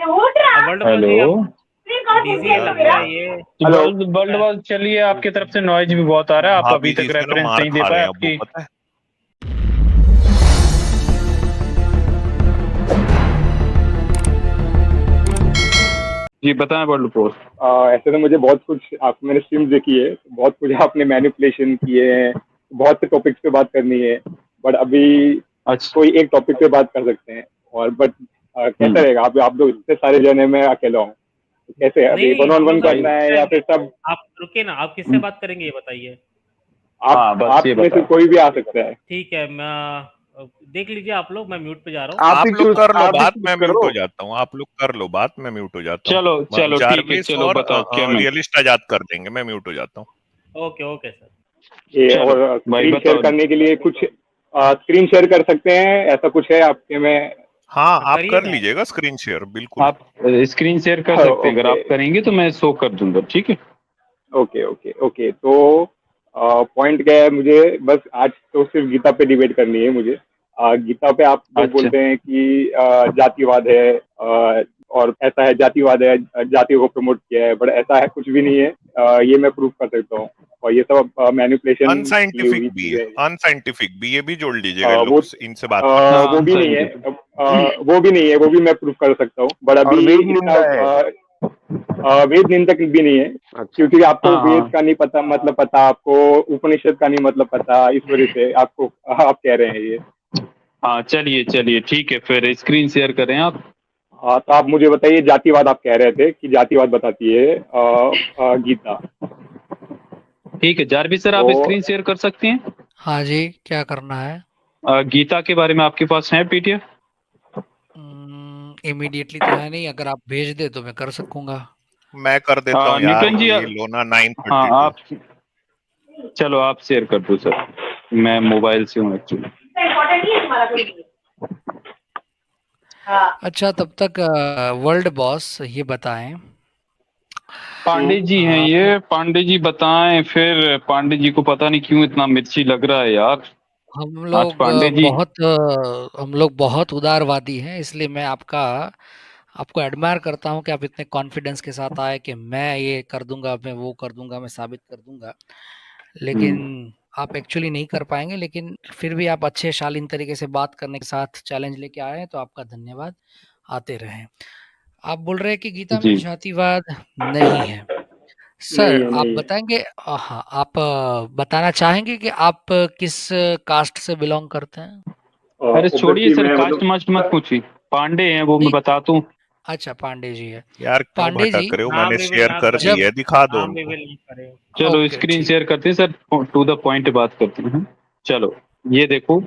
Hello. Busy लग रहा है ये। वर्ल्ड वर्ल्ड वॉर चलिए, आपकी तरफ से नॉइज भी बहुत आ रहा है। आप भाभी अभी जी तक इसमें ना रेफरेंस मार नहीं दे खा पाए रहे हैं, अब वो आपकी। पता है। जी बताएं वर्ल्ड वॉर। ऐसे तो मुझे बहुत कुछ आप मैंने स्ट्रीम्स देखी है, बहुत कुछ आपने मैनिपुलेशन किए हैं, बहुत से टॉपिक्स पे बात करनी है। बट अभी अच्छा। कोई एक टॉपिक पे बात कर सकते हैं। और बट कैसा रहेगा? आप लोग इतने सारे जने में अकेला हूँ, तो कैसे अभी नहीं, वन ऑन हम वन लोग भाई करना है या फिर सब? आप रुके ना, आप किससे बात करेंगे ये बताइए। हाँ बस आप ये में से बताओ। कोई भी आ सकता है। ठीक है, मैं देख लीजिए आप लोग, मैं म्यूट पे जा रहा हूँ। आप लोग कर लो आप बात, भी मैं चूज म्यूट करो। हो जाता हूँ। आप लोग कर लो बात, मैं म्यूट हो जाता चलो हूँ। चलो ठीक है, जारविस चलो और बताओ क्या मैं। रियलिस्ट आजाद कर देंगे, मैं म्यूट हो जाता हूँ। Okay okay sir. ये चलो और भाई स्क्रीन शेयर बताओ। करने के लिए कुछ स्क्रीन शेयर कर सकते हैं, ऐसा कुछ है आपके में? हाँ आप करिए कर ना। लीजिएगा स्क्रीन शेयर, बिल्कुल। आप स्क्रीन शेयर कर सकते हैं, अगर ओके आप करेंगे तो मैं शो कर दूंगा, ठीक है। Okay okay okay. तो पॉइंट क्या है, मुझे बस आज तो सिर्फ गीता पे डिबेट करनी है मुझे। गीता पे आप लोग अच्छा बोलते हैं कि जातिवाद है, और ऐसा है जातिवाद है, जाति को प्रमोट किया है, बट ऐसा है कुछ भी नहीं है। ये मैं प्रूव कर सकता हूँ। और ये सब मैनिपुलेशन की अनसाइंटिफिक हुई भी है, चीजें हैं। अनसाइंटिफिक भी, ये भी जोड़ लीजिएगा इन वो लोग से, इनसे बात करते हाँ वो भी नहीं है। अनसाइंटिफिक। वो भी नहीं है, वो भी मैं प्रूव कर सकता हूँ, बट और अभी वेद इसका निंदा है। वेद निंदक भी नहीं है। अच्छा, क्योंकि आपको हाँ वेद हाँ का नहीं पता, मतलब पता आपको उपनिषद का नहीं मतलब पता, इस वजह से आपको आप कह रहे हैं ये। हाँ, चलिए चलिए ठीक है, फिर स्क्रीन शेयर करें आप। हाँ, तो आप मुझे बताइए, जातिवाद आप कह रहे थे कि जातिवाद बताती है गीता। ठीक है जारविस सर, आप तो स्क्रीन शेयर कर सकते हैं। हाँ जी, क्या करना है? गीता के बारे में आपके पास है पीडीएफ? इमीडिएटली तो है नहीं, अगर आप भेज दे तो मैं कर सकूंगा। मैं कर देता हूँ यार, नितिन जी ये लोना हाँ 932। आप, चलो आप शेयर कर दो सर, मैं मोबाइल से हूँ एक्चुअली। अच्छा, तब तक वर्ल्ड बॉस ये बताएं। पांडे जी हैं ये, पांडे जी बताएं फिर। पांडे जी को पता नहीं क्यों इतना मिर्ची लग रहा है यार। हम आज लोग पांडे जी। हम लोग बहुत उदारवादी हैं, इसलिए मैं आपको एडमायर करता हूं कि आप इतने कॉन्फिडेंस के साथ आए कि मैं ये कर दूंगा, मैं वो कर दूंगा, मैं साबित कर दूंगा। लेकिन आप एक्चुअली नहीं कर पाएंगे, लेकिन फिर भी आप अच्छे शालीन तरीके से बात करने के साथ चैलेंज लेके आए हैं, तो आपका धन्यवाद। आते रहें। आप बोल रहे हैं कि गीता में जी जातिवाद नहीं है। नहीं सर है, आप नहीं है। बताएंगे, हाँ आप बताना चाहेंगे कि आप किस कास्ट से बिलोंग करते हैं? अरे छोड़िए ऑब्वियसली सर, मैं कास्ट मास्ट मत पूछिए। पांडे हैं वो, मैं नहीं, बताता हूँ। अच्छा पांडे जी है। यार क्यों पांडे जी, भटक रहे हो, नाम मैंने रिवील शेयर ना कर दी करें, जब है, दिखा दो नाम उनको। रिवील नहीं करें। चलो ओके स्क्रीन ठीक, शेयर करते हैं सर, टू द पॉइंट बात करते हैं। चलो ये देखो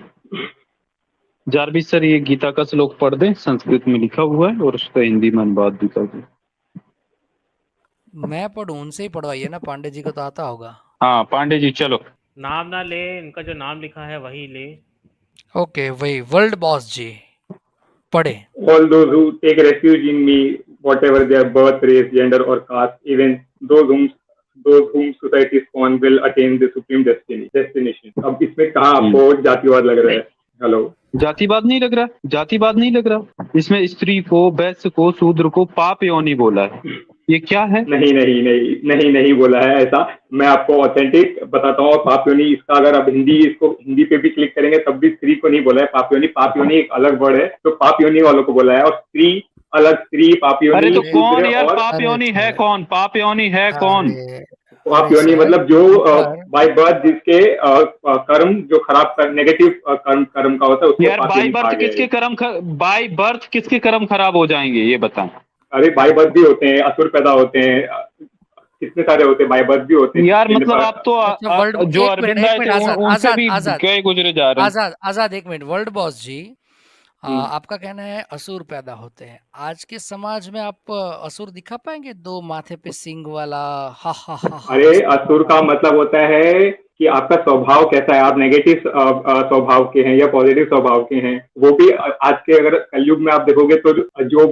जारविस सर, ये गीता का श्लोक पढ़ दें, संस्कृत में लिखा हुआ है और उसका हिंदी में अनुवाद भी कर दें। मैं पढ़ूं? उनसे ही पढ़वाइए ना, पांडे जी को तो आता होगा। हाँ पांडे जी चलो। नाम ना ले, इनका जो नाम लिखा है वही ले। ओके, वही वर्ल्ड बॉस जी पढ़े। All those who take refuge in me, whatever their birth, race, gender, or caste, even those whom society spawn will attain the supreme destination. अब इसमें कहाँ आपको जातिवाद लग रहा है? हेलो। जातिवाद नहीं लग रहा, जातिवाद नहीं लग रहा। इसमें स्त्री को, वैश्य को, शूद्र को पाप योनि बोला है। ये क्या है? नहीं नहीं नहीं नहीं नहीं बोला है ऐसा। मैं आपको ऑथेंटिक बताता हूँ। पापयोनी, इसका अगर आप इसको हिंदी पे भी क्लिक करेंगे तब भी स्त्री को नहीं बोला है पापयोनी। पापयोनी एक अलग वर्ड है, तो पापयोनी वालों को बोला है, और स्त्री अलग, स्त्री पापयोनी अरे तो कौन शूद्र। यार और पाप अरे योनि है कौन? पाप योनि है कौन? अरे अरे पापयोनी सर, मतलब जो ऊपर बाय बर्थ जिसके कर्म जो खराब नेगेटिव कर्म का होता है, उसको यार बाई पापयोनी कहा बर्थ गया किसके है। कर्म बाई बर्थ किसके कर्म खराब हो जाएंगे ये बताएं। अरे बाय बर्थ भी होते हैं, असुर पैदा होते हैं, कितने सारे होते हैं, बाय बर्थ भी होते हैं यार मतलब आप तो अच्छा वर्ल्ड, जो एक मिनट अरविंद एक आए मिनट, थे आजाद उनसे आजाद भी आजाद गए गुजरे जा रहे हैं। आजाद आजाद, एक मिनट। वर्ल्ड बॉस जी, आपका कहना है असुर पैदा होते हैं। आज के समाज में आप असुर दिखा पाएंगे? दो माथे पे सिंग वाला, हा हा हा हा अरे हंसता असुर हुआ। का मतलब होता है कि आपका स्वभाव कैसा है, आप नेगेटिव स्वभाव के हैं या पॉजिटिव स्वभाव के हैं। वो भी आज के अगर कलयुग में आप देखोगे तो जो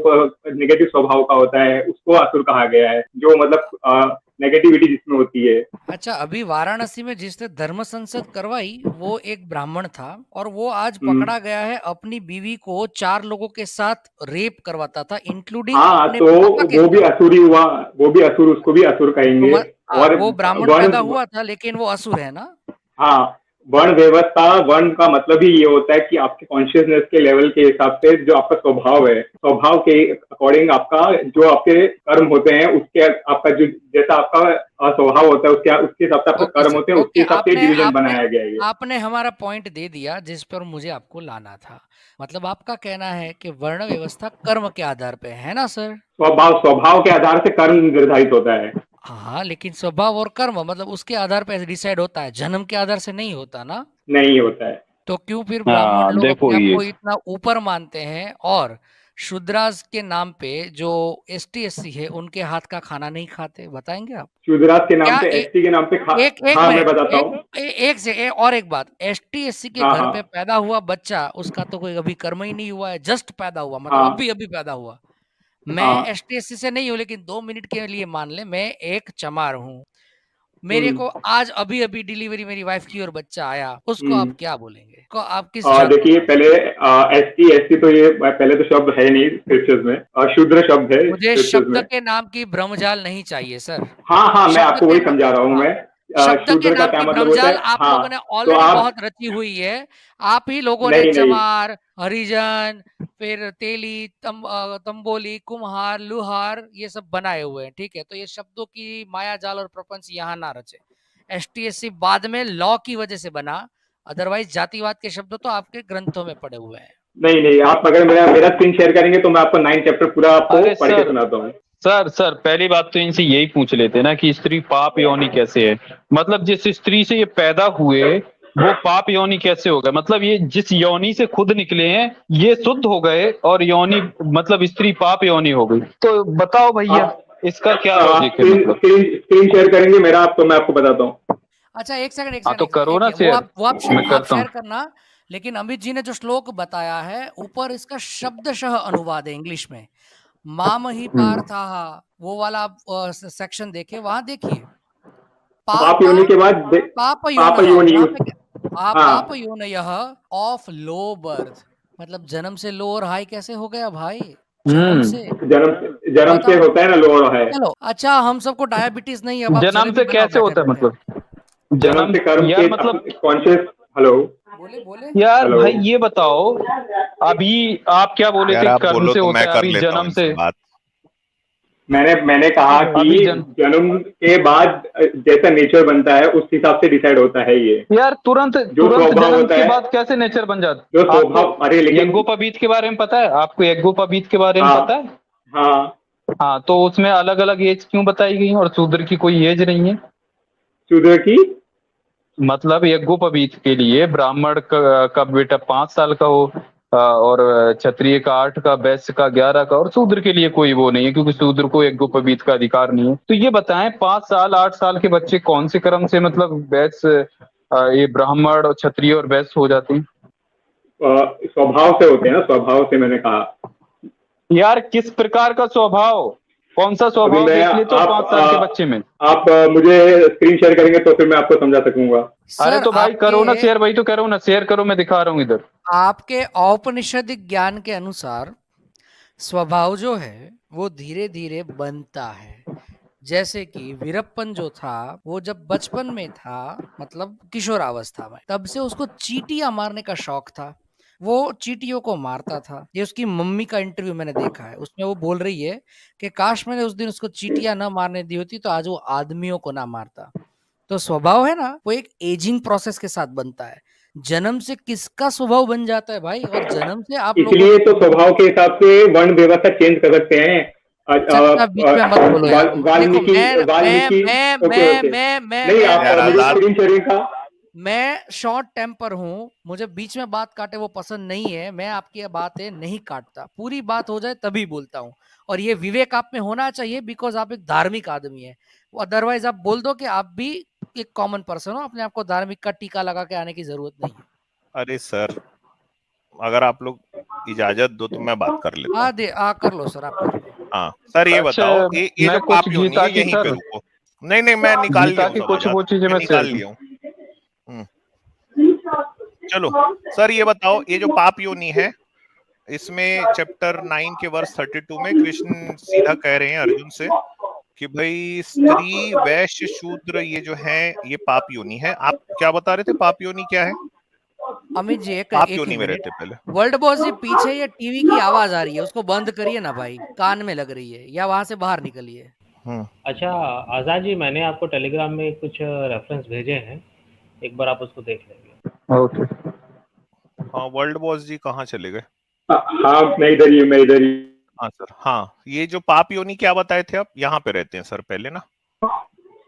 नेगेटिव स्वभाव का होता है उसको असुर कहा गया है। जो मतलब नेगेटिविटी जिसमें होती है। अच्छा, अभी वाराणसी में जिसने धर्म संसद करवाई वो एक ब्राह्मण था और वो आज हम्म। पकड़ा गया है अपनी बीवी को 4 लोगों के साथ रेप करवाता था, इंक्लूडिंग हाँ, अपने तो पापा के वो भी साथ। असुर ही हुआ, वो भी असुर, उसको भी असुर कहेंगे। और वो ब्राह्मण वर्ण, पैदा हुआ था लेकिन वो असुर है ना। हाँ, वर्ण व्यवस्था, वर्ण का मतलब ही ये होता है कि आपके कॉन्शियसनेस के लेवल के हिसाब से जो आपका स्वभाव है, स्वभाव के अकॉर्डिंग आपका जो आपके कर्म होते हैं, उसके आपका जो जैसा आपका स्वभाव होता है उसके हिसाब से आपके ओके कर्म सर, होते हैं, उसके ओके, हिसाब से आपने डिवीजन आपने बनाया गया है ये। आपने हमारा पॉइंट दे दिया जिस पर मुझे आपको लाना था। मतलब आपका कहना है कि वर्ण व्यवस्था कर्म के आधार पे है ना सर? स्वभाव के आधार से कर्म निर्धारित होता है। हाँ, लेकिन स्वभाव और कर्म मतलब उसके आधार पे डिसाइड होता है, जन्म के आधार से नहीं होता ना। नहीं होता है। तो क्यों फिर ब्राह्मण लोग देखो अपने आप ये को इतना ऊपर मानते हैं और शूद्रास के नाम पे जो एसटी एससी है उनके हाथ का खाना नहीं खाते, बताएंगे आप? शूद्रास के नाम क्या पे, एसटी के नाम पे एक एक हाँ, मैं मिनट, बताता हूँ। और एक बात, एसटी एससी के हाँ, घर पे हाँ, पैदा हुआ बच्चा उसका तो कोई अभी कर्म ही नहीं हुआ है, जस्ट पैदा हुआ, मतलब हाँ, अभी अभी पैदा हुआ। मैं हाँ। एसटी एससी से नहीं हूँ लेकिन 2 मिनट के लिए मान ले मैं एक चमार हूँ, मेरे हम्म, को आज अभी अभी डिलीवरी मेरी वाइफ की और बच्चा आया, उसको आप हम्म। क्या बोलेंगे? को आप किस जात को देखिए, पहले एसटी एसटी तो ये पहले तो शब्द है नहीं स्क्रिप्चर्स में, शूद्र शब्द है मुझे स्क्रिप्चर्स शब्द में। के नाम की भ्रमजाल नहीं चाहिए सर। हाँ, हाँ, मैं शब्द आपको के वही नाम समझा रहा हूँ हाँ, मैं। शब्द के शूद्र का नाम क्या की मतलब होता भ्रमजाल है? आप लोगों ने हाँ, तो ऑलरेडी आप, बहुत रची हुई है। आप ही लोगों ने नहीं, नहीं, चमार, हरिजन, फिर तेली, तंबोली, कुम्हार, लुहार ये सब बनाए हुए हैं, ठीक है? तो ये शब्दों की माया जाल और प्रपंच यहाँ ना रचे। एसटीएससी बाद में लॉ की वजह से बना, अदरवाइज जातिवाद के शब्द तो आपके ग्रंथों में पड़े हुए हैं। नहीं, नहीं, आप अगर मेरा स्क्रीन शेयर करेंगे तो मैं आपको 9 चैप्टर पूरा आपको अरे पढ़ के सर, सुनाता हूँ। सर पहली बात तो इनसे यही पूछ लेते ना कि स्त्री पाप योनि कैसे है। मतलब जिस स्त्री से ये पैदा हुए वो पाप योनि कैसे हो गए? मतलब ये जिस योनि से खुद निकले हैं ये शुद्ध हो गए और योनि मतलब स्त्री पाप योनि हो गई। तो बताओ भैया आप इसका क्या लॉजिक है? मतलब स्क्रीन शेयर करेंगे मेरा, आप तो मैं आपको बताता हूँ। अच्छा, एक सेकंड, हाँ तो करो ना वो शेयर, आप मैं करता शेयर हूँ। करना। लेकिन अमित जी ने जो श्लोक बताया है ऊपर इसका शब्दशः अनुवाद है इंग्लिश में, माम ही पार्थाः, वो वाला आप सेक्शन देखे, वहां देखिए पाप पाप योनि के बाद पाप पाप योनयः, योनि। वहां पे पाप हाँ, योनयः ऑफ लो बर्थ, मतलब जन्म से लो और हाई कैसे हो गया भाई? जन्म से जन्म से बताओ। होता है ना, लोअर है। चलो अच्छा, हम सबको डायबिटीज नहीं है, अब आप जन्म जलेबी से बनाओ कैसे बैठे होता है? बैठे। मतलब जन्म से कर्म यार के मतलब कॉन्शियस। हेलो, बोले बोले यार हेलो। भाई ये बताओ, अभी आप क्या बोले यार थे? आप कर्म बोलो से तो होता मैं है कर अभी लेता हूँ जन्म से। इनसे बात। मैंने कहा अभी कि जन्म के बाद जैसा नेचर बनता है उस हिसाब से डिसाइड होता है ये। यार तुरंत जो तुरंत स्वभाव जन्म होता के है, बाद कैसे नेचर बन जाता? जो आपको स्वभाव, अरे लेकिन, यज्ञोपवीत के बारे में पता है? आपको यज्ञोपवीत के बारे में हाँ, पता है? हाँ, हाँ तो उसमें अलग अलग एज क्यों बताई गई और शूद्र की कोई एज नहीं है? शूद्र की, मतलब यज्ञोपवीत के लिए ब्राह्मण का बेटा 5 साल का हो और क्षत्रिय का 8 का, वैश्य का 11 का, और शूद्र के लिए कोई वो नहीं है क्योंकि शूद्र को यज्ञोपवीत का अधिकार नहीं है। तो ये बताएं 5 साल 8 साल के बच्चे कौन से क्रम से मतलब वैश्य ये ब्राह्मण और क्षत्रिय और वैश्य हो जाते हैं? स्वभाव से होते हैं ना, स्वभाव से मैंने कहा। यार किस प्रकार का स्वभाव? कौन सा अभी स्वभाव मैं देख लेते हो 5 साल के बच्चे में? आप मुझे स्क्रीन शेयर करेंगे तो फिर मैं आपको समझा सकूंगा। अरे सर तो भाई करो ना आपके शेयर, भाई तो करो ना शेयर, करो, मैं दिखा रहा हूँ इधर। आपके औपनिषदिक ज्ञान के अनुसार स्वभाव जो है वो धीरे धीरे बनता है। जैसे कि वीरप्पन जो था वो जब बचपन में था, मतलब किशोरावस्था में, तब से उसको चींटियां मारने का शौक था, वो चींटियों को मारता था। ये उसकी मम्मी का इंटरव्यू मैंने देखा है, उसमें वो बोल रही है कि काश मैंने उस दिन उसको चींटियां न मारने दी होती तो आज वो आदमियों को ना मारता। तो स्वभाव है ना वो एक एजिंग प्रोसेस के साथ बनता है। जन्म से किसका स्वभाव बन जाता है भाई? और जन्म से आप लोगों इसलिए ने तो स्वभाव के हिसाब से वर्ण व्यवस्था चेंज कर सकते हैं। अच्छा, बीच में मत बोलो यार। देखो वाल्मीकि, मैं ओके, ओके, नहीं, आप यार मुझे आजाद, स्क्रीन शेयरिंग का, मैं शॉर्ट टेम्पर हूँ, मुझे बीच में बात काटे वो पसंद नहीं है। मैं आपकी बातें नहीं काटता, पूरी बात हो जाए तभी बोलता हूँ। और ये विवेक आप में होना चाहिए बिकॉज आप एक धार्मिक आदमी है। अदरवाइज आप बोल दो कि आप भी एक कॉमन पर्सन हो, अपने आप को धार्मिक का टीका लगा के आने की जरूरत नहीं है। अरे सर अगर आप लोग इजाजत दो तो मैं बात कर लेता हूँ। कर लो सर, आप कर लो। हाँ सर, ये अच्छा बताओ ये मैं जो कुछ पाप योनि गीता है की यहीं पे सर, रुको। नहीं मैं निकाल गीता लिया की हूँ, कुछ सब वो चीजें मैं मैं निकाल शेयर लिया हूँ। चलो सर ये बताओ, ये जो पाप योनि है, इसमें चैप्टर 9 के वर्स 32 में कृष्ण सीधा कह रहे हैं अर्जुन से कि भाई स्त्री वैश्य शूद्र ये जो है ये पाप योनि है। आप क्या बता रहे थे, पाप योनि क्या है? अमित जी एक पाप एक ही योनि में मिनट। रहते पहले। वर्ल्ड बॉस जी पीछे ये टीवी की आवाज आ रही है, उसको बंद करिए ना भाई, कान में लग रही है, या वहां से बाहर निकलिए। अच्छा आजाद जी, मैंने आपको टेलीग्राम में कुछ रेफरेंस भेजे हैं, एक बार आप उसको देख लेंगे। ओके। हाँ वर्ल्ड बॉस जी कहाँ चले गए? हाँ मैं इधर ही हाँ सर, हाँ ये जो पाप योनि क्या बताए थे आप? यहाँ पे रहते हैं सर पहले ना, हाँ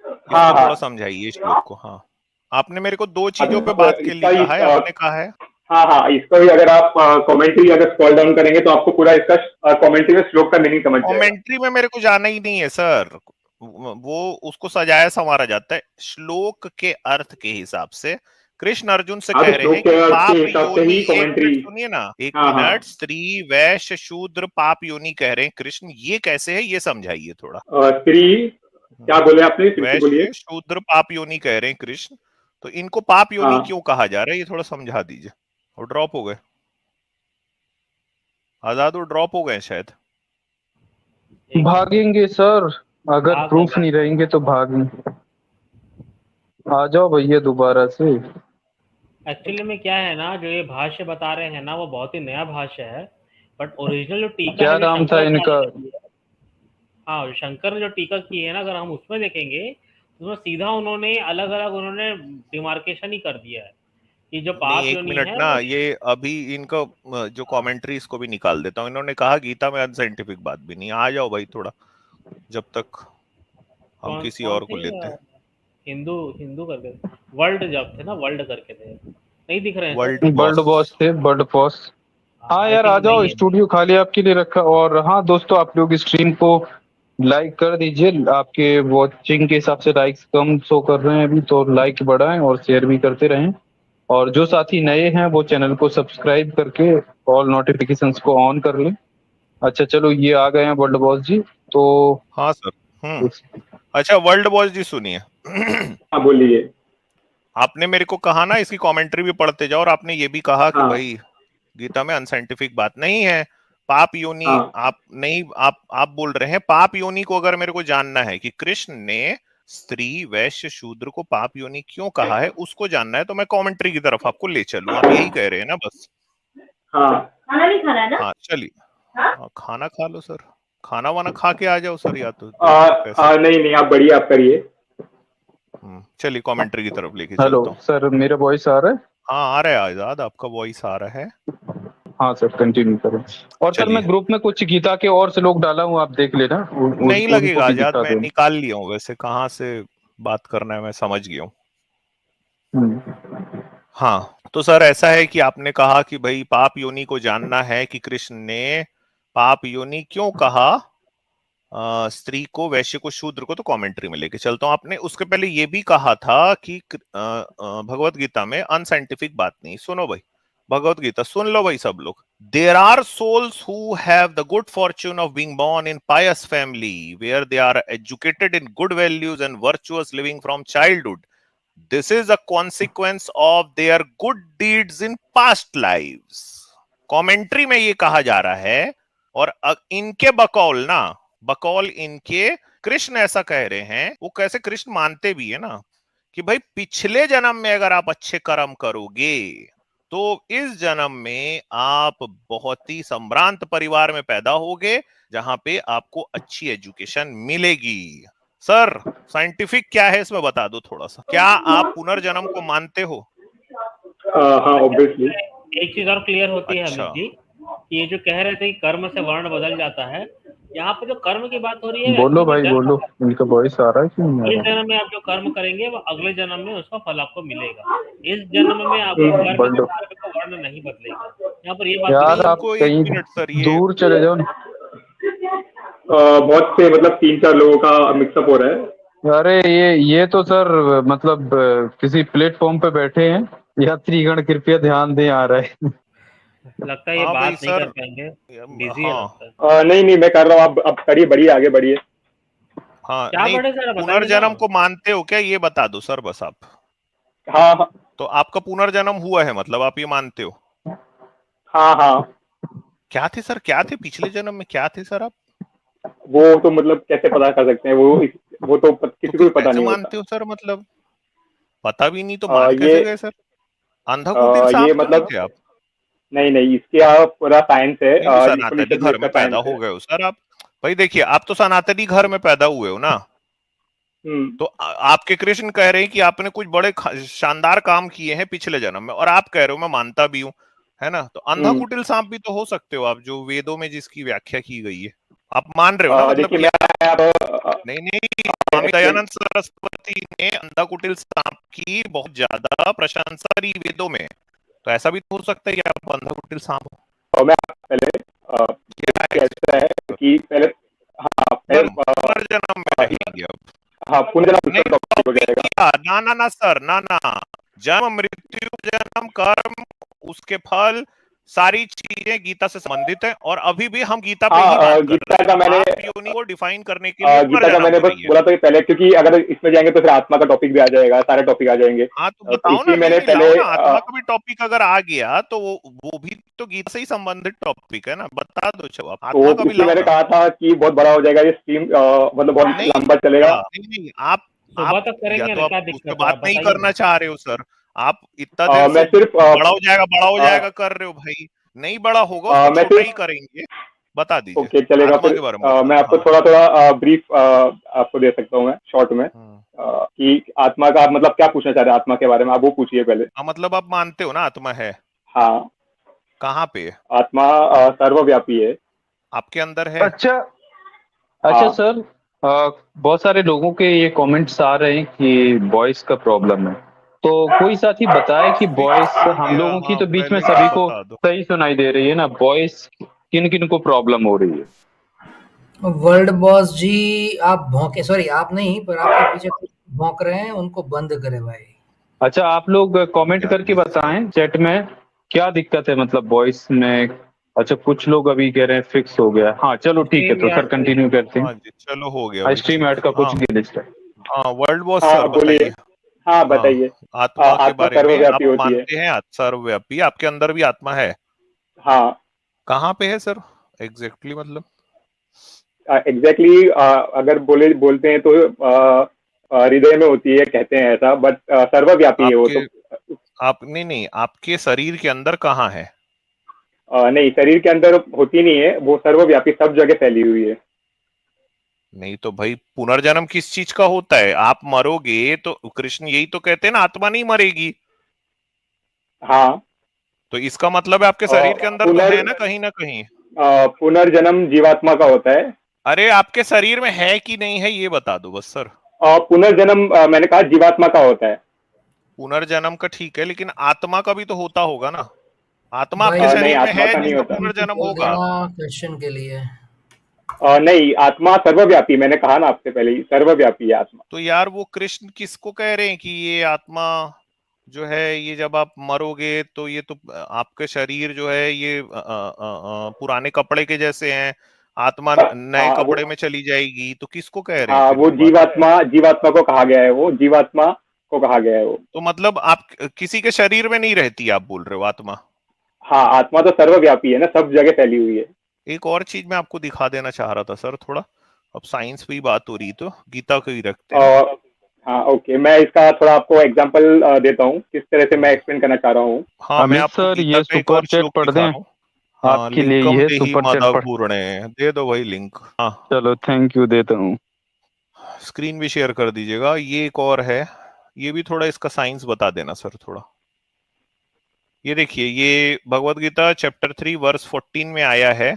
इसको हाँ थोड़ा समझाइए श्लोक को। हाँ आपने मेरे को दो चीजों पे अच्छा, बात के लिए कहा है। आपने कहा है हाँ इसका भी अगर आप कमेंट्री अगर स्क्रॉल डाउन करेंगे तो आपको पूरा इसका कमेंट्री में श्लोक का मीनिंग समझ जाएगा। कमेंट्री में मेरे को जाना ही नहीं है सर, वो उसको सजाया संवारा जाता है श्लोक के अर्थ के हिसाब से। कृष्ण अर्जुन से हाँ कह तो रहे श्लोक हैं के कि अर्थ के पाप हिसाब से योनि, ही एक कमेंट्री। मिनट सुनिए ना, एक हाँ हाँ मिनट, स्त्री वैश्य शूद्र पाप योनि कह रहे हैं कृष्ण, ये कैसे है ये समझाइए थोड़ा। स्त्री क्या बोले आपने, फिर से बोलिए। वैश्य शूद्र पाप योनि कह रहे हैं कृष्ण, तो इनको पाप योनि हाँ क्यों कहा जा रहा है ये थोड़ा समझा दीजिए। और ड्रॉप हो गए आजाद, वो ड्रॉप हो गए शायद। भागेंगे सर, अगर भाग प्रूफ गए। नहीं रहेंगे तो भागेंगे। आ जाओ भैया दोबारा से। एक्चुअली में क्या है ना, जो ये भाष्य बता रहे हैं ना वो बहुत ही नया भाष्य है, बट ओरिजिनल जो टीका क्या है जो नाम था शंकराचार्य इनका? ने की है, हाँ शंकर ने जो टीका की है ना, अगर हम उसमें देखेंगे तो उसमें सीधा उन्होंने अलग अलग उन्होंने डिमार्केशन ही कर दिया है कि जो नहीं पाप एक योनि मिनट है ना, वो। ये अभी इनको जो कमेंट्री इसको भी निकाल देता हूँ। इन्होंने कहा गीता में अनसाइंटिफिक बात भी नहीं। आ जाओ भाई थोड़ा, जब तक हम कौन किसी कौन और को थे लेते हैं। हिंदू हिंदू करके वर्ल्ड जब थे ना, वर्ल्ड करके थे, नहीं दिख रहे हैं sir. World bird boss. Boss थे, बर्ड बॉस। हाँ आई यार आ थिंक जाओ, नहीं है। स्टूडियो खाली आपके लिए रखा। और हाँ दोस्तों, आप लोग स्ट्रीम को लाइक कर दीजिए। आपके वॉचिंग के हिसाब से लाइक्स कम शो कर रहे हैं अभी, तो लाइक बढ़ाएं और शेयर भी करते रहें। और जो साथी नए हैं वो चैनल को सब्सक्राइब करके ऑल नोटिफिकेशंस को ऑन कर लें। अच्छा चलो, ये आ गए हैं वर्ल्ड बॉस जी, तो हाँ सर। अच्छा वर्ल्ड बॉस जी सुनिए। हाँ बोलिए। आपने मेरे को कहा ना इसकी कमेंट्री भी पढ़ते जाओ, और आपने ये भी कहा कि हाँ भाई गीता में अनसाइंटिफिक बात नहीं है, पाप योनि। हाँ आप नहीं, आप बोल रहे हैं पाप योनि को अगर मेरे को जानना है कि कृष्ण ने स्त्री वैश्य शूद्र को पाप योनि क्यों कहा है, उसको जानना है, तो मैं कमेंट्री की तरफ आपको ले चलूं। आप यही कह रहे हैं ना बस? हाँ खाना नहीं खाना है ना। हाँ चलिए, हाँ, खाना खा लो सर, खाना वाना खा के आ जाओ सर, या तो देखो कैसे। नहीं आप बढ़िया आप करिए। चलिए कमेंट्री की तरफ लेके हेलो चलता हूँ। सर, मेरा वॉइस आ रहा है? हाँ आ रहा है आजाद, आपका वॉइस आ रहा है। हाँ सर कंटिन्यू करें। और सर मैं चलिए, ग्रुप में कुछ गीता के और से लोग डाला हूँ, आप देख लेना, नहीं उनको लगेगा भी आजाद, दिखा मैं देना। निकाल लिया हूँ वैसे, कहाँ से बात करना है मैं समझ गया हूँ। हाँ तो सर ऐसा है कि आपने कहा कि भाई पाप योनि को जानना है कि कृष्ण ने पाप योनि क्यों कहा स्त्री को, वैश्य को, शूद्र को, तो कमेंट्री में लेके चलता हूँ। आपने उसके पहले ये भी कहा था कि भगवत गीता में अनसाइंटिफिक बात नहीं। सुनो भाई, भगवत गीता सुन लो भाई सब लोग। There are souls who have the good fortune of being born in pious family where they are educated in good values and virtuous living from childhood. This is a consequence of their good deeds in past lives. Commentary में ये कहा जा रहा है, और इनके बकौल ना, बकौल इनके कृष्ण ऐसा कह रहे हैं। वो कैसे कृष्ण मानते भी है ना कि भाई पिछले जन्म में अगर आप अच्छे कर्म करोगे तो इस जन्म में आप बहुत ही संभ्रांत परिवार में पैदा होगे जहां पे आपको अच्छी एजुकेशन मिलेगी। सर साइंटिफिक क्या है इसमें बता दो थोड़ा सा, क्या आप पुनर्जन्म को मानते हो? हाँ ऑब्वियसली। एक चीज और क्लियर होती है अच्छा, अमित जी, ये जो कह रहे थे कि कर्म से वर्ण बदल जाता है, यहाँ पे जो कर्म की बात हो रही है बोलो एक्चुअली भाई जन्म, बोलो, इनका वॉइस आ रहा है कि नहीं आ इस रहा? जन्म में आप जो कर्म करेंगे वो अगले जन्म में उसका फल आपको मिलेगा। इस जन्म में आपका कर्म बंडो का वर्ण नहीं बदलेगा, यहाँ पर ये बात यार, क्लियर आप इनको एक कहीं मिनट सर, ये दूर चले जाओ ना। बहुत से मतलब 3-4 लोगों का मिक्सअप हो रहा है। अरे ये तो सर मतलब किसी प्लेटफॉर्म पे बैठे हैं। यात्रीगण कृपया ध्यान दें, आ रहा है। लगता है ये हाँ भाई बात नहीं सर, कर पाएंगे, बिजी है हाँ लगता है। नहीं मैं कर रहा हूँ, आप करिए, बढ़िए आगे बढ़िए। हाँ क्या नहीं, पढ़े सर बताइए पुनर्जन्म सर। को मानते हो क्या, ये बता दो सर बस आप। हाँ हाँ तो आपका पुनर्जन्म हुआ है, मतलब आप ये मानते हो? हाँ हाँ। क्या थे सर, क्या थे पिछले जन्म में, क्या थे सर आप? वो तो मतलब कैसे पता कर सकते हैं, वो तो तो किसी को फिर भी पता कैसे नहीं होता। मानते हो सर, मतलब पता भी नहीं तो मान ये कैसे गए सर? अंधा कुटिल ये सांप तो नहीं मतलब थे आप? नहीं नहीं, इसके पूरा साइंस है, नहीं तो सनातनी उपनिषद में घर इसका में पैदा साइंस हो है। गए हो सर आप। भाई देखिए, आप तो सनातनी घर में पैदा हुए हो ना, हम्म। तो आपके कृष्ण कह रहे हैं कि आपने कुछ बड़े शानदार काम किए हैं पिछले जन्म में, और आप कह रहे हो मैं मानता भी हूँ, है ना? तो अंधा हम्म। कुटिल सांप भी तो हो सकते हो आप, जो वेदों में जिसकी व्याख्या की गई है। आप मान रहे हो ना, मतलब देखिए कि मैं आप, आप नहीं नहीं, स्वामी दयानंद सरस्वती ने अंधा कुटिल सांप की बहुत ज्यादा प्रशंसा करी वेदों में, तो ऐसा भी तो हो सकता है कि आप अंधा कुटिल सांप हो। मैं पहले क्या है कैसा है कि पहले, हाँ पहले पुनर्जन्म में रहेंगे अब। हाँ पुनर्जन्म नहीं दूसरा टॉपिक हो कॉपी जाएगा। किया, ना ना ना सर, ना ना, जन्म मृत्यु जन्म कर्म उसके फल सारी चीजें गीता से संबंधित है, और अभी भी हम गीता पे ही बात कर गीता रहे का हैं। मैंने पाप योनि को डिफाइन करने के लिए गीता का पुनर्जन्म मैंने हो बस रही है। बोला था कि पहले, क्योंकि अगर इसमें जाएंगे तो फिर आत्मा का टॉपिक भी आ जाएगा, सारे टॉपिक आ जाएंगे, हाँ तो तो बताओ ना, इसलिए नहीं मैंने नहीं पहले लाओ ना, आत्मा का भी टॉपिक अगर आ गया तो वो भी तो गीता से ही संबंधित टॉपिक है ना, बता दो। चलो आप तो आत्मा का भी इसलिए लाओ मैंने ना। कहा था कि बहुत बड़ा हो जाएगा ये स्ट्रीम, मतलब बहुत नहीं लंबा चलेगा। नहीं नहीं, सुबह आप तक या करेंगे तो ना, आप क्या उस पर दिक्कत है, बात आप नहीं बताइए करना ना। चाह रहे हो सर, आप इतना देर मैं से सिर्फ बड़ा हो जाएगा कर रहे हो भाई। नहीं बड़ा होगा उसको मैं छोटा ही सिर्फ करेंगे। बता दीजिए, ओके चलेगा आत्मा फिर, के बारे में बता मैं दो। आपको हाँ थोड़ा थोड़ा ब्रीफ आपको दे सकता हूँ मैं शॉर्ट में, कि आत्मा का आप मतलब क्या पूछना चाह रहे हैं आत्मा के बारे में, आप वो पूछिए पहले। हाँ, मतलब आप मानते हो ना आत्मा है? हाँ, कहाँ पे है? आत्मा सर्वव्यापी है। आपके अंदर है? अच्छा अच्छा हाँ सर, बहुत सारे लोगों के ये कमेंट्स आ रहे हैं कि वॉइस का प्रॉब्लम है, तो कोई साथी बताए कि फिक्स वॉइस हो हम गया, लोगों की हाँ तो बीच में पहले सभी ये को बता दो। सही सुनाई दे रही है ना, वॉइस किन किन को प्रॉब्लम हो रही है? वर्ल्ड बॉस जी, आप भौंके, सॉरी आप नहीं, पर आपके पीछे कुछ भौंक रहे हैं, उनको बंद करें भाई। अच्छा, आप लोग कमेंट क्या करके दिक्कत है? बताएं चैट में क्या दिक्कत है, मतलब वॉइस में। अच्छा, कुछ लोग अभी कह रहे हैं फिक्स हो गया। हाँ चलो ठीक है, स्ट्रीम तो सर यार्ड से। कंटिन्यू करते हैं। हाँ जी, चलो हो गया हाँ, भाई, स्ट्रीम ठीक ऐड है। का हाँ कुछ ग्लिच है। हाँ, वर्ल्ड बॉस हाँ सर बोलिए। बताइए। हाँ हाँ, बताइए। आत्मा के आत्मा बारे में आप सर्वव्यापी होती है। मानते हैं सर्वव्यापी, आपके अंदर भी आत्मा है? हाँ कहाँ पे है सर एग्जैक्टली, मतलब? एग्जैक्टली, अगर बोलते हैं तो हृदय में होती है, कहते हैं ऐसा, बट सर्वव्यापी है वो आपके तो। आप नहीं नहीं, आपके शरीर के अंदर कहाँ है? नहीं, शरीर के अंदर होती नहीं है वो, सर्वव्यापी सब जगह फैली हुई है। नहीं तो भाई पुनर्जन्म किस चीज का होता है? आप मरोगे तो कृष्ण यही तो कहते हैं ना, आत्मा नहीं मरेगी। हाँ। तो इसका मतलब है आपके शरीर के अंदर तो है ना कहीं ना कहीं। पुनर्जन्म जीवात्मा का होता है। अरे आपके शरीर में है कि नहीं है ये बता दो बस सर। पुनर्जन्म मैंने कहा जीवात्मा का होता है। पुनर्जन्म का ठीक है, लेकिन आत्मा का भी तो होता होगा ना। आत्मा भाई आपके नहीं, शरीर में आत्मा है का नहीं जिसका होता। पुनर्जन्म बोल होगा। देना क्वेश्चन के लिए। नहीं, आत्मा सर्वव्यापी, मैंने कहा ना आपसे पहले ही, सर्वव्यापी है आत्मा। तो यार वो कृष्ण किसको कह रहे हैं कि ये आत्मा जो है, ये जब आप मरोगे तो ये तो आपके शरीर जो है ये पुराने कपड़े के जैसे हैं, आत्मा नए हाँ वो कपड़े में चली जाएगी, तो किसको कह रहे हैं हाँ फिर वो वो बात? जीवात्मा को कहा गया है, वो जीवात्मा को कहा गया है वो। तो मतलब आप किसी के शरीर में नहीं रहती, आप बोल रहे हो आत्मा? हाँ, आत्मा तो सर्वव्यापी है ना, सब जगह फैली हुई है। एक और चीज मैं आपको दिखा देना चाह रहा था सर थोड़ा, अब साइंस पे ही बात हो रही तो गीता को ही रखते हैं। और हाँ ओके, मैं इसका थोड़ा आपको एग्जांपल देता हूँ, किस तरह से मैं एक्सप्लेन करना चाह रहा हूँ। हाँ, मैं अमित आपको सर, गीता ये का एक सुपर और चैट श्लोक पढ़ दिखा दें? रहा हूँ। हाँ, आपके लिए लिंकम ये देहि सुपर चैट मदा पढ़। पूर्णे, दे दो भाई लिंक। हाँ, चलो थैंक यू, देता हूँ। स्क्रीन भी शेयर कर दीजिएगा। ये एक और है, ये भी थोड़ा इसका साइंस बता देना सर थोड़ा। ये देखिए, ये भगवत गीता चैप्टर 3 वर्स 14 में आया है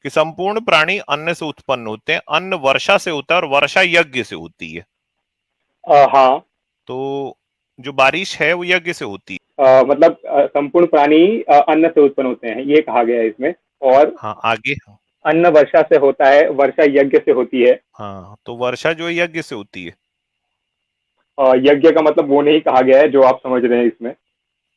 कि संपूर्ण प्राणी अन्न से उत्पन्न होते हैं, अन्न वर्षा से होता है और वर्षा यज्ञ से होती है। हाँ। तो जो बारिश है वो यज्ञ से होती है। मतलब संपूर्ण प्राणी अन्न से उत्पन्न होते हैं, ये कहा गया है इसमें। और हाँ आगे। अन्न वर्षा से होता है, वर्षा यज्ञ से होती है। हाँ, तो वर्षा जो है यज्ञ से होती है। यज्ञ का मतलब वो नहीं कहा गया है जो आप समझ रहे हैं इसमें,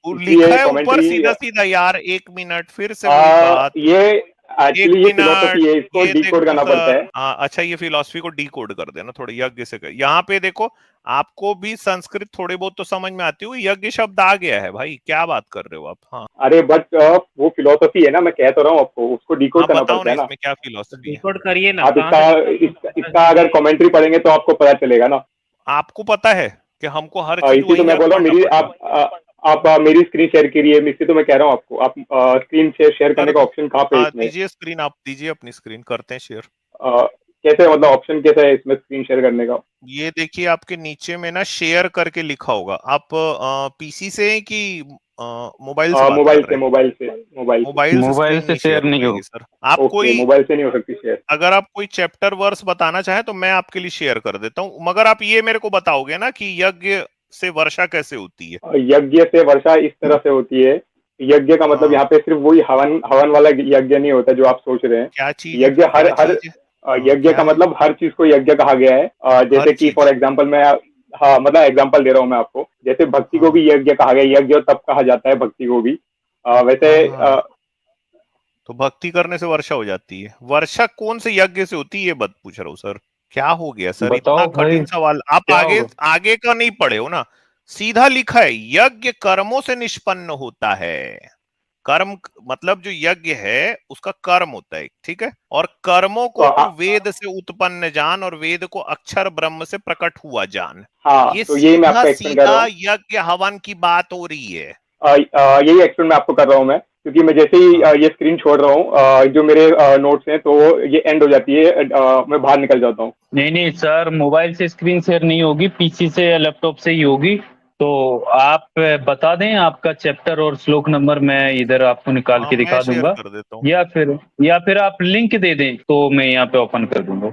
वो लिखा इसलिए है ऊपर कमेंट्री। सीधा सीधा यार, 1 मिनट फिर से वही बात। ये एक्चुअली ये फिलोसफी है, इसको ये डिकोड करना देखो पड़ता है। सर, हाँ अच्छा, ये फिलॉसफी को डीकोड कर देना थोड़ा यज्ञ से कर। यहाँ पे देखो, आपको भी संस्कृत थोड़ी बहुत तो समझ में आती हुई, यज्ञ शब्द आ गया है भाई, क्या बात कर रहे हो आप। हाँ अरे बट वो फिलोसफी है ना, मैं कह तो रहा हूँ आपको, उसको डिकोड हाँ, करना बताओ पड़ता ना है ना। इसमें क्या तो फिलॉसफी है। डिकोड करिए ना, आप कहाँ इसका अगर कमेंट्री पढ़ेंगे तो आपको पता चलेगा ना। आपको पता है कि हमको हर चीज इसी तो वहीं मैं जाके बोल रहा हूँ, पढ़ना मेरी पड़ेगा। आप मेरी स्क्रीन शेयर करिए, इसी तो मैं कह रहा हूँ आपको। आप स्क्रीन शेयर करने कर का ऑप्शन कहाँ पे है हाँ इसमें? दीजिए स्क्रीन, आप दीजिए अपनी स्क्रीन, करते हैं शेयर। कैसे, मतलब ऑप्शन कैसा है इसमें स्क्रीन शेयर करने का? ये देखिए आपके नीचे में ना शेयर करके लिखा होगा। आप पीसी से हैं कि मोबाइल से बात कर रहे हैं। मोबाइल से। मोबाइल से मोबाइल स्क्रीन से नहीं शेयर शेयर हो नहीं हो। पाएगी सर। आप ओके, कोई, मोबाइल से नहीं हो सकती शेयर। अगर आप कोई चैप्टर वर्स बताना चाहें तो मैं आपके लिए शेयर कर देता हूँ, मगर आप ये मेरे को बताओगे ना कि यज्ञ से वर्षा कैसे होती है। यज्ञ से वर्षा इस तरह से होती है। यज्ञ का मतलब हाँ, यहाँ पे सिर्फ वही हवन हवन वाला यज्ञ नहीं होता जो आप सोच रहे हैं। क्या चीज है यज्ञ फिर, हर क्या हर चीज है। हाँ, यज्ञ क्या का है मतलब हर चीज को यज्ञ कहा गया है। हर जैसे कि फॉर चीज। एग्जांपल मैं, हाँ मतलब एग्जांपल दे रहा हूँ मैं आपको। जैसे भक्ति को हाँ भी यज्ञ कहा गया, यज्ञ तप कहा जाता है भक्ति को भी। वैसे हाँ, तो भक्ति करने से वर्षा हो जाती है। वर्षा कौन से यज्ञ से होती है ये बात पूछ रहा हूँ सर। क्या हो गया सर, इतना बताओ भाई कठिन सवाल। आप क्या आगे होगा। आगे का नहीं पढ़े हो ना। सीधा लिखा है यज्ञ कर्मों से निष्पन्न होता है। कर्म मतलब जो यज्ञ है उसका कर्म होता है, ठीक है। और कर्मों तो को तू वेद से उत्पन्न जान और वेद को अक्षर ब्रह्म से प्रकट हुआ जान। हाँ, ये तो यही मैं सीधा आपको एक्सप्लेन कर रहा सीधा हूँ। यज्ञ हवन की बात हो रही है। यही एक्सप्लेन मैं आपको कर रहा हूँ मैं, क्योंकि मैं जैसे ही हाँ ये स्क्रीन छोड़ रहा हूँ, जो मेरे नोट्स हैं तो ये एंड हो जाती है। मैं बाहर निकल जाता हूँ। नहीं नहीं सर, मोबाइल से स्क्रीन शेयर नहीं होगी, पीसी से या लैपटॉप से ही होगी। तो आप बता दें आपका चैप्टर और श्लोक नंबर, मैं इधर आपको निकाल हाँ, के मैं दिखा शेयर दूंगा। कर देता हूँ। या फिर आप लिंक दे दें तो मैं यहाँ पे ओपन कर दूंगा।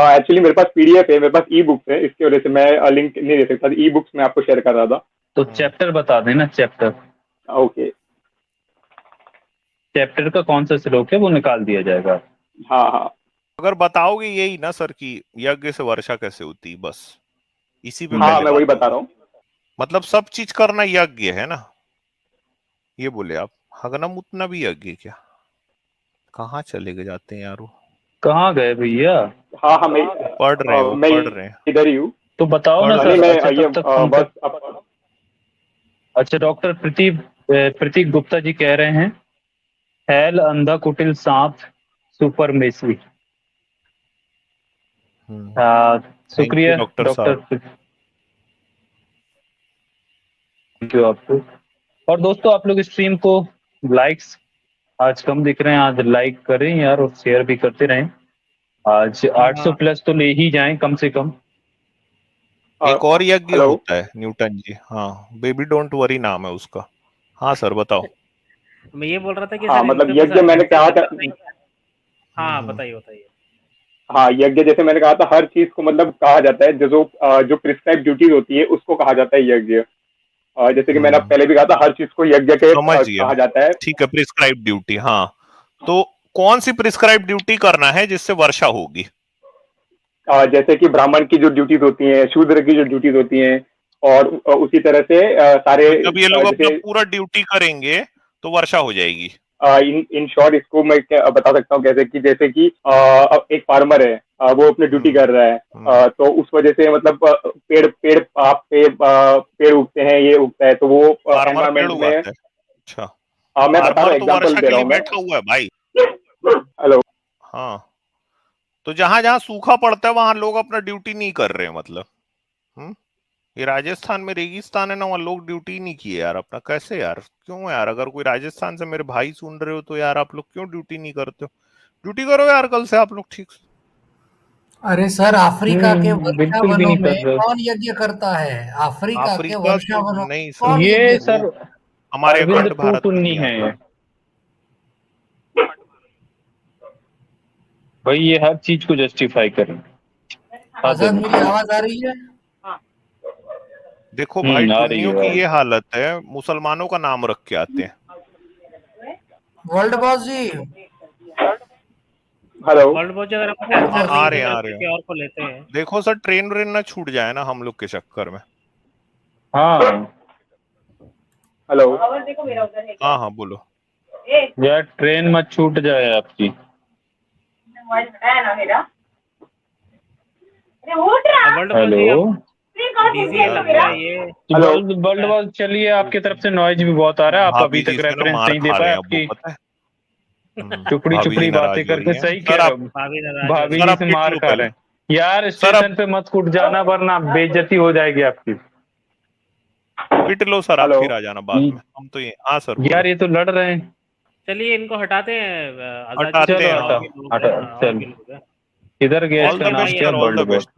एक्चुअली मेरे पास पीडीएफ है, मेरे पास ई बुक्स है, इसकी वजह से मैं लिंक नहीं दे सकता। ई बुक्स मैं आपको शेयर कर रहा था। तो चैप्टर बता दें ना, चैप्टर ओके। चैप्टर का कौन सा श्लोक है वो निकाल दिया जाएगा। हाँ हाँ। अगर बताओगे यही ना सर कि यज्ञ से वर्षा कैसे होती, बस इसी पे हाँ, पहले मैं वही बात बता होगी। रहा हूँ। मतलब सब चीज करना यज्ञ है ना, ये बोले आप। हगनम उतना भी यज्ञ है क्या। कहाँ चले गए जाते हैं यार वो। कहाँ गए भैया। हाँ हाँ, पढ़ रहे हैं वो, मैं पढ़ रहे हैं। इधर ही हूँ। तो बताओ ना पढ़ नहीं, रहे सर। हैं। मैं अच्छा ये तब तक पंकज, बस अब। अच्छा डॉक्टर प्रतीक गुप्ता जी कह रहे हैं हैल अंधा कुटिल सांप सुपर मेसी। थैंक यू शुक्रिया डॉक्टर डॉक्टर, साहब। थैंक यू आपको। और दोस्तों आप लोग स्ट्रीम को लाइक्स आज कम दिख रहे हैं, आज लाइक करें यार और शेयर भी करते रहें। आज 800 प्लस तो ले ही जाएं कम से कम। एक और यज्ञ हेलो। होता है न्यूटन जी, हाँ बेबी डोंट वरी नाम है उसका। हाँ सर बताओ। मैं ये बोल रहा था कि हाँ, सर मतलब इनके कुछ यज्ञ मैंने कहा था। हाँ बताइए बताइए। हाँ, यज्ञ जैसे मैंने कहा था, हर चीज को मतलब कहा जाता है, जो प्रिस्क्राइब ड्यूटीज होती है उसको कहा जाता है यज्ञ। जैसे कि मैंने पहले भी कहा था, हर चीज को यज्ञ के समझ गया, कहा जाता है। ठीक है। प्रिस्क्राइब ड्यूटी, हाँ। तो कौन सी प्रिस्क्राइब ड्यूटी करना है जिससे वर्षा होगी। जैसे कि ब्राह्मण की जो ड्यूटीज होती हैं, शूद्र की जो ड्यूटीज होती हैं, और उसी तरह से सारे तो जब ये लोग अपना जैसे पूरा ड्यूटी करेंगे तो वर्षा हो जाएगी। इन शॉर्ट इसको मैं बता सकता हूँ कैसे, कि जैसे कि अब एक फार्मर है, वो अपनी ड्यूटी कर रहा है, तो उस वजह से मतलब पेड़ पेड़ पेड़ उगते हैं, ये उगता है, तो वो फार्मर पेड़ एनवायरमेंट में। उगाता है। अच्छा, मैं बता रहा फार्मर हूँ, तो एग्जाम्पल वर्षा दे के रहा लिए हूँ मैं। बैठा हुआ है भाई। हेलो। हाँ, तो जहां जहां सूखा पड़ता है वहां लोग अपना ड्यूटी नहीं कर रहे हैं, मतलब। ये राजस्थान में रेगिस्तान है ना, वहां लोग ड्यूटी नहीं किए यार अपना। कैसे यार, क्यों यार। अगर कोई राजस्थान से मेरे भाई सुन रहे हो तो यार आप लोग क्यों ड्यूटी नहीं करते हो। ड्यूटी करो यार कल से आप लोग, ठीक से। अरे सर, अफ्रीका के बिल्कुल भी वर्षावनों नहीं में कर रहे। कौन यज्ञ करता है? अफ्रीका के अफ्रीका तो वर्षावनों में नहीं सर, कौन ये यज्ञ वो सर करता हमारे अरविंद अखंड भारत में टूटुन्नी नहीं है आता। ये। भाई ये हर चीज को जस्टिफाई करें। है? आजाद, मेरी आवाज आ रही है? देखो भाई, आ रही टुन्नियों की है। ये हालत है, मुसलमानों का नाम रख के आते हैं। वर्ल्ड बॉस जी, हेलो। वर्ल्ड वॉच अगर आपको ऐड हाँ कर आ नहीं रहे दीजिए। हैं, देगा आ तो रहे हैं। किसी और को लेते हैं। देखो सर, ट्रेन व्रेन ना छूट जाए ना हम लोग के चक्कर में। हाँ हेलो। हाँ हाँ बोलो। यार ट्रेन मत छूट जाए आपकी। वर्ल्ड बॉस जी हेलो, अब बिजी लग रहा है ये। वर्ल्ड वर्ल्ड वॉर चलिए, आपकी तरफ से नॉइज भी बहुत आ रहा है, आप भाभी अभी जी तक इसमें ना रेफरेंस मार नहीं दे खा रहे पाए हैं अब वो, आपकी पता है। टुकड़ी भाभी जी टुकड़ी बातें नाराज हो रही करके। हैं। सही सर कह रहे आप हो, भाभी नाराज हो भाभी रही सर जी आप से पिट मार लो खा पहले। रहे हैं। यार सर स्टेशन पे मत कूद जाना वरना बेइज्जती हो जाएगी आपकी। पिट लो सर, आप हेलो। फिर आ जाना बाद में। हम तो ये, हाँ सर बोलो। यार ये तो लड़ रहे हैं। चलिए इनको हटाते हैं। आजाद जी हटाते चलो हैं, और हाँ। भी लोग हटा हैं, और चल। भी लोग हैं। किधर गया ऑल इसका द नाम बेस्ट क्या? Sir, all world the war. Best.